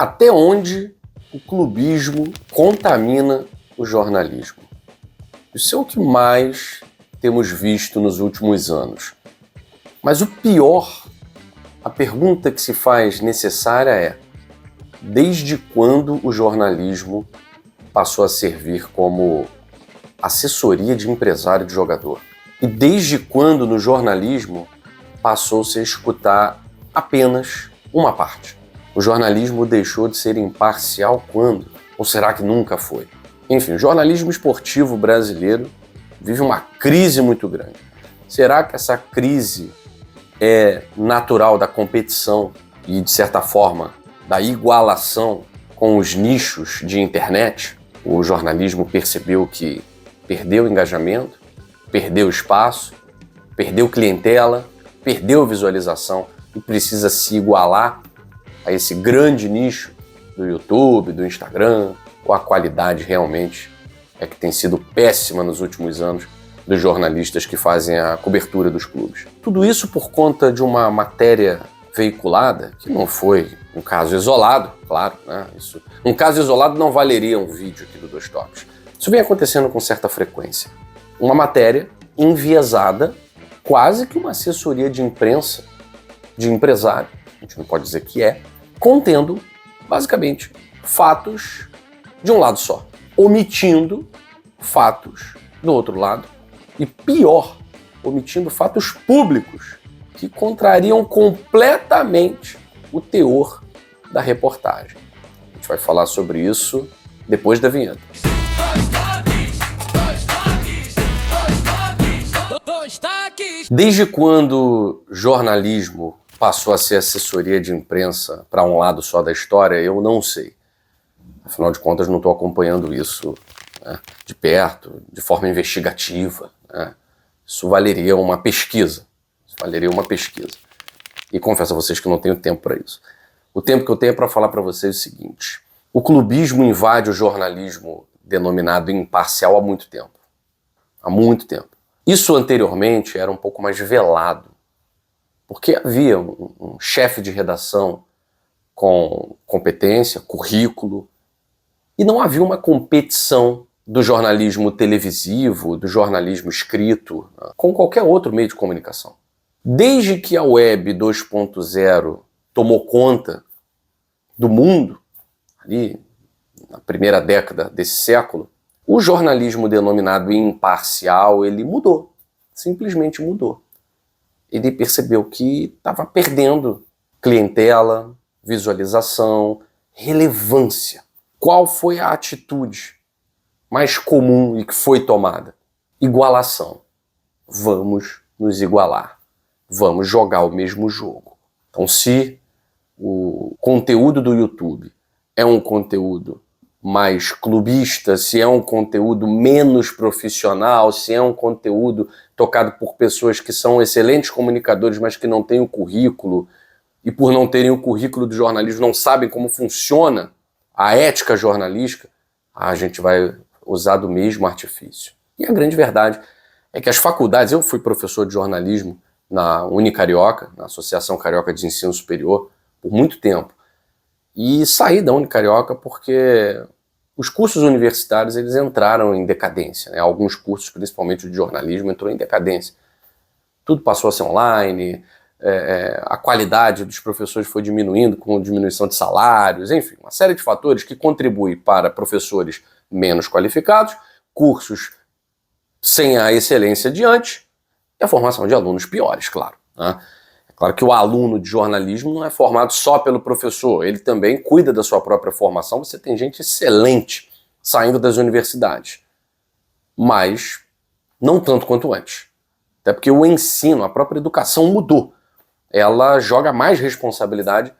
Até onde o clubismo contamina o jornalismo? Isso é o que mais temos visto nos últimos anos. Mas o pior, a pergunta que se faz necessária é: desde quando o jornalismo passou a servir como assessoria de empresário de jogador? E desde quando no jornalismo passou-se a escutar apenas uma parte? O jornalismo deixou de ser imparcial quando? Ou será que nunca foi? Enfim, o jornalismo esportivo brasileiro vive uma crise muito grande. Será que essa crise é natural da competição e, de certa forma, da igualação com os nichos de internet? O jornalismo percebeu que perdeu engajamento, perdeu espaço, perdeu clientela, perdeu visualização e precisa se igualar a esse grande nicho do YouTube, do Instagram, ou a qualidade realmente é que tem sido péssima nos últimos anos dos jornalistas que fazem a cobertura dos clubes. Tudo isso por conta de uma matéria veiculada, que não foi um caso isolado, claro, né? Um caso isolado não valeria um vídeo aqui do Dois Toques. Isso vem acontecendo com certa frequência. Uma matéria enviesada, quase que uma assessoria de imprensa, de empresário, a gente não pode dizer que é, contendo, basicamente, fatos de um lado só, omitindo fatos do outro lado, e pior, omitindo fatos públicos que contrariam completamente o teor da reportagem. A gente vai falar sobre isso depois da vinheta. Desde quando jornalismo passou a ser assessoria de imprensa para um lado só da história, eu não sei. Afinal de contas, não estou acompanhando isso, né, de perto, de forma investigativa, né? Isso valeria uma pesquisa. E confesso a vocês que não tenho tempo para isso. O tempo que eu tenho é para falar para vocês o seguinte: o clubismo invade o jornalismo denominado imparcial há muito tempo. Há muito tempo. Isso anteriormente era um pouco mais velado, porque havia um chefe de redação com competência, currículo, e não havia uma competição do jornalismo televisivo, do jornalismo escrito, com qualquer outro meio de comunicação. Desde que a Web 2.0 tomou conta do mundo, ali na primeira década desse século, o jornalismo denominado imparcial, ele mudou, simplesmente mudou. Ele percebeu que estava perdendo clientela, visualização, relevância. Qual foi a atitude mais comum e que foi tomada? Igualação. Vamos nos igualar. Vamos jogar o mesmo jogo. Então, se o conteúdo do YouTube é um conteúdo mais clubista, se é um conteúdo menos profissional, se é um conteúdo tocado por pessoas que são excelentes comunicadores, mas que não têm o currículo, e por não terem o currículo do jornalismo não sabem como funciona a ética jornalística, a gente vai usar do mesmo artifício. E a grande verdade é que as faculdades, eu fui professor de jornalismo na Unicarioca, na Associação Carioca de Ensino Superior, por muito tempo, e saí da Unicarioca porque os cursos universitários eles entraram em decadência, né? Alguns cursos, principalmente o de jornalismo, entrou em decadência. Tudo passou a ser online, a qualidade dos professores foi diminuindo com diminuição de salários, enfim, uma série de fatores que contribuem para professores menos qualificados, cursos sem a excelência de antes e a formação de alunos piores, claro, né? Claro que o aluno de jornalismo não é formado só pelo professor, ele também cuida da sua própria formação. Você tem gente excelente saindo das universidades, mas não tanto quanto antes. Até porque o ensino, a própria educação mudou. Ela joga mais responsabilidade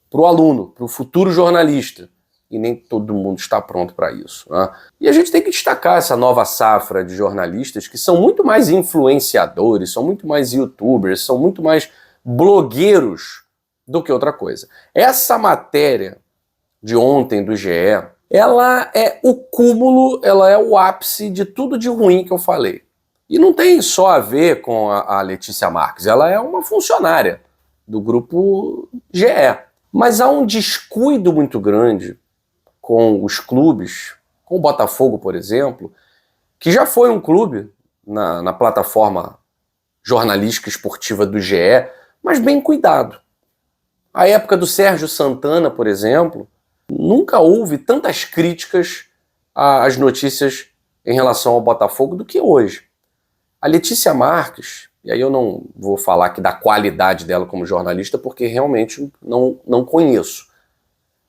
para o aluno, para o futuro jornalista, e nem todo mundo está pronto para isso, né? E a gente tem que destacar essa nova safra de jornalistas que são muito mais influenciadores, são muito mais youtubers, são muito mais blogueiros do que outra coisa. Essa matéria de ontem do GE, ela é o cúmulo, ela é o ápice de tudo de ruim que eu falei. E não tem só a ver com a Letícia Marques, ela é uma funcionária do grupo GE. Mas há um descuido muito grande com os clubes, com o Botafogo, por exemplo, que já foi um clube na plataforma jornalística esportiva do GE, mas bem cuidado. A época do Sérgio Santana, por exemplo, nunca houve tantas críticas às notícias em relação ao Botafogo do que hoje. A Letícia Marques, e aí eu não vou falar aqui da qualidade dela como jornalista, porque realmente não conheço.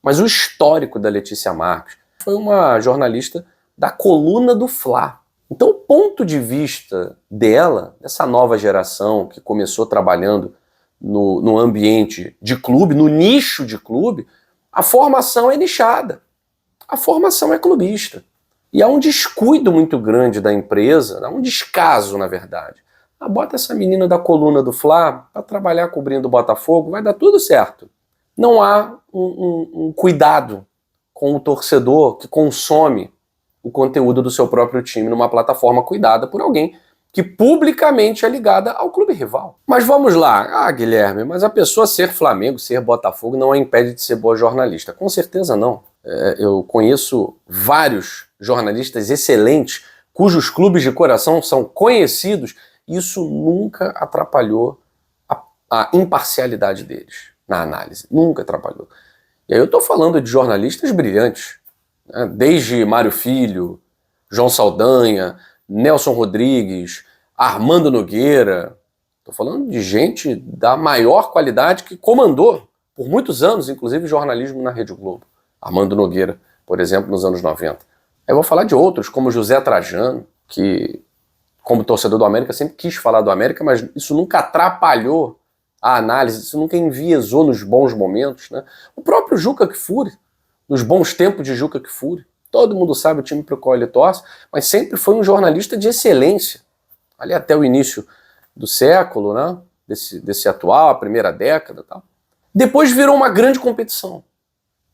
Mas o histórico da Letícia Marques foi uma jornalista da coluna do Fla. Então o ponto de vista dela, dessa nova geração que começou trabalhando no ambiente de clube, no nicho de clube, a formação é nichada. A formação é clubista. E há um descuido muito grande da empresa, há um descaso, na verdade. Bota essa menina da coluna do Fla para trabalhar cobrindo o Botafogo, vai dar tudo certo. Não há um cuidado com o torcedor que consome o conteúdo do seu próprio time numa plataforma cuidada por alguém que publicamente é ligada ao clube rival. Mas vamos lá. Guilherme, mas a pessoa ser Flamengo, ser Botafogo não a impede de ser boa jornalista. Com certeza não. Eu conheço vários jornalistas excelentes cujos clubes de coração são conhecidos. Isso nunca atrapalhou a imparcialidade deles na análise. Nunca atrapalhou. E aí eu estou falando de jornalistas brilhantes, né? Desde Mário Filho, João Saldanha, Nelson Rodrigues, Armando Nogueira. Estou falando de gente da maior qualidade que comandou por muitos anos, inclusive jornalismo na Rede Globo. Armando Nogueira, por exemplo, nos anos 90. Eu vou falar de outros, como José Trajano, que, como torcedor do América, sempre quis falar do América, mas isso nunca atrapalhou a análise, isso nunca enviesou nos bons momentos, né? O próprio Juca Kfouri, nos bons tempos de Juca Kfouri. Todo mundo sabe o time para o qual ele torce, mas sempre foi um jornalista de excelência. Ali até o início do século, né? Desse atual, a primeira década e tal. Depois virou uma grande competição.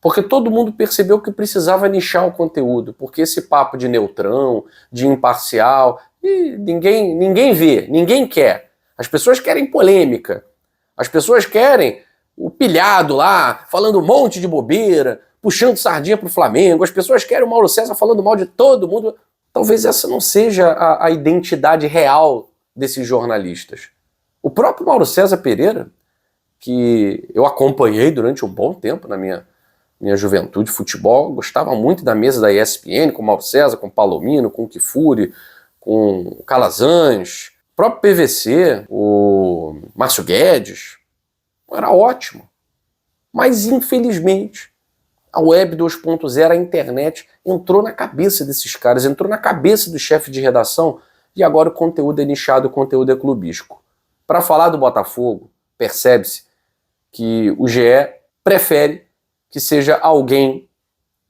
Porque todo mundo percebeu que precisava nichar o conteúdo, porque esse papo de neutrão, de imparcial, ninguém vê, ninguém quer. As pessoas querem polêmica, as pessoas querem o pilhado lá, falando um monte de bobeira, puxando sardinha pro Flamengo, as pessoas querem o Mauro César falando mal de todo mundo. Talvez essa não seja a identidade real desses jornalistas. O próprio Mauro César Pereira, que eu acompanhei durante um bom tempo na minha juventude, futebol, gostava muito da mesa da ESPN, com o Mauro César, com o Palomino, com o Kfouri, com o Calazans, o próprio PVC, o Márcio Guedes. Era ótimo. Mas, infelizmente, a Web 2.0, a internet, entrou na cabeça desses caras, entrou na cabeça do chefe de redação, e agora o conteúdo é nichado, o conteúdo é clubístico. Para falar do Botafogo, percebe-se que o GE prefere que seja alguém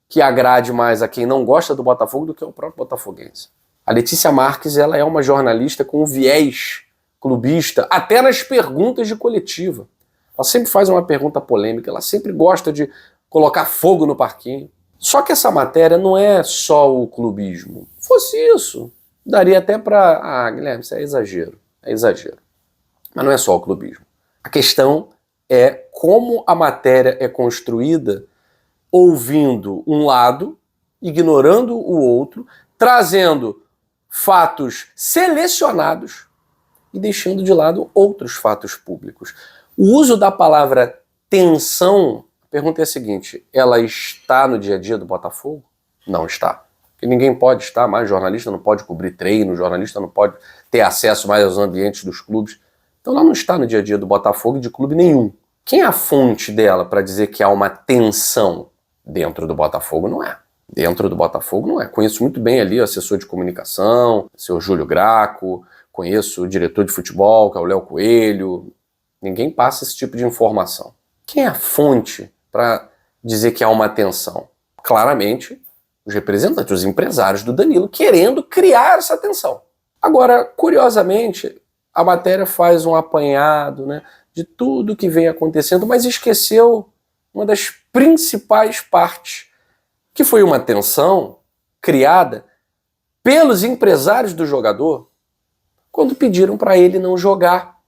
que agrade mais a quem não gosta do Botafogo do que o próprio botafoguense. A Letícia Marques, ela é uma jornalista com viés clubista, até nas perguntas de coletiva. Ela sempre faz uma pergunta polêmica, ela sempre gosta de colocar fogo no parquinho. Só que essa matéria não é só o clubismo. Se fosse isso, daria até para... Guilherme, isso é exagero. É exagero. Mas não é só o clubismo. A questão é como a matéria é construída ouvindo um lado, ignorando o outro, trazendo fatos selecionados e deixando de lado outros fatos públicos. O uso da palavra tensão, a pergunta é a seguinte, ela está no dia a dia do Botafogo? Não está. Porque ninguém pode estar mais, jornalista não pode cobrir treino, jornalista não pode ter acesso mais aos ambientes dos clubes. Então ela não está no dia a dia do Botafogo e de clube nenhum. Quem é a fonte dela para dizer que há uma tensão dentro do Botafogo? Não é. Dentro do Botafogo não é. Conheço muito bem ali o assessor de comunicação, o senhor Júlio Graco, conheço o diretor de futebol, que é o Léo Coelho. Ninguém passa esse tipo de informação. Quem é a fonte para dizer que há uma tensão? Claramente, os representantes, os empresários do Danilo, querendo criar essa tensão. Agora, curiosamente, a matéria faz um apanhado, né, de tudo que vem acontecendo, mas esqueceu uma das principais partes, que foi uma tensão criada pelos empresários do jogador quando pediram para ele não jogar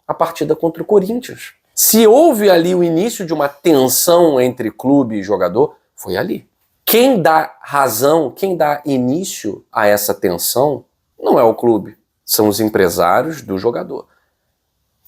a partida contra o Corinthians. Se houve ali o início de uma tensão entre clube e jogador, foi ali. Quem dá razão, quem dá início a essa tensão não é o clube, são os empresários do jogador.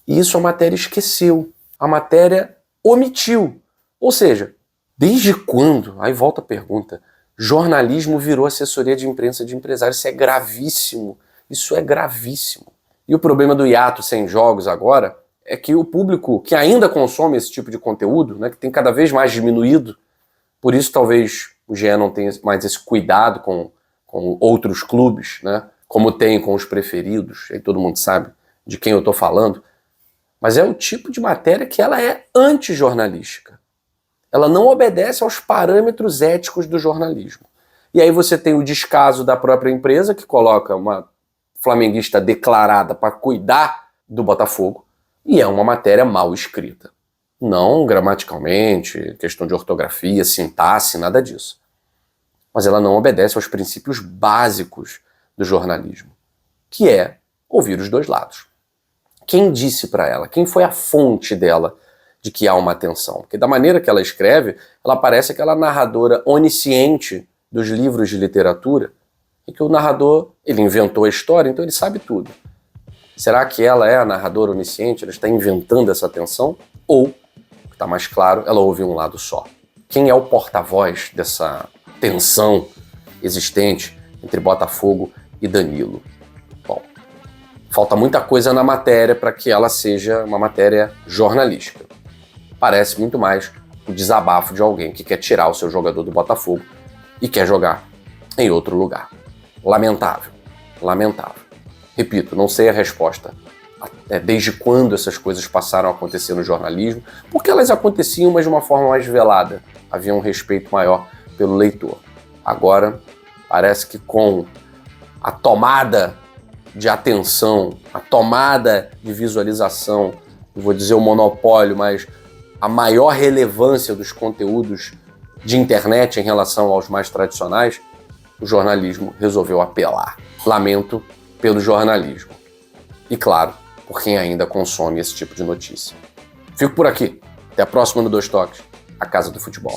E isso a matéria esqueceu, a matéria omitiu. Ou seja, desde quando, aí volta a pergunta, jornalismo virou assessoria de imprensa de empresários? Isso é gravíssimo, isso é gravíssimo. E o problema do hiato sem jogos agora é que o público que ainda consome esse tipo de conteúdo, né, que tem cada vez mais diminuído, por isso talvez o GE não tenha mais esse cuidado com outros clubes, né, como tem com os preferidos, aí todo mundo sabe de quem eu estou falando, mas é o tipo de matéria que ela é antijornalística. Ela não obedece aos parâmetros éticos do jornalismo. E aí você tem o descaso da própria empresa, que coloca uma flamenguista declarada para cuidar do Botafogo, e é uma matéria mal escrita. Não gramaticalmente, questão de ortografia, sintaxe, nada disso. Mas ela não obedece aos princípios básicos do jornalismo, que é ouvir os dois lados. Quem disse para ela? Quem foi a fonte dela de que há uma tensão? Porque da maneira que ela escreve, ela parece aquela narradora onisciente dos livros de literatura, e que o narrador, ele inventou a história, então ele sabe tudo. Será que ela é a narradora onisciente? Ela está inventando essa tensão? Ou, o que está mais claro, ela ouve um lado só? Quem é o porta-voz dessa tensão existente entre Botafogo e Danilo? Bom, falta muita coisa na matéria para que ela seja uma matéria jornalística. Parece muito mais o desabafo de alguém que quer tirar o seu jogador do Botafogo e quer jogar em outro lugar. Lamentável, lamentável. Repito, não sei a resposta. Desde quando essas coisas passaram a acontecer no jornalismo? Porque elas aconteciam, mas de uma forma mais velada. Havia um respeito maior pelo leitor. Agora, parece que com a tomada de atenção, a tomada de visualização, não vou dizer o monopólio, mas a maior relevância dos conteúdos de internet em relação aos mais tradicionais, o jornalismo resolveu apelar. Lamento pelo jornalismo. E claro, por quem ainda consome esse tipo de notícia. Fico por aqui. Até a próxima no Dois Toques, a Casa do Futebol.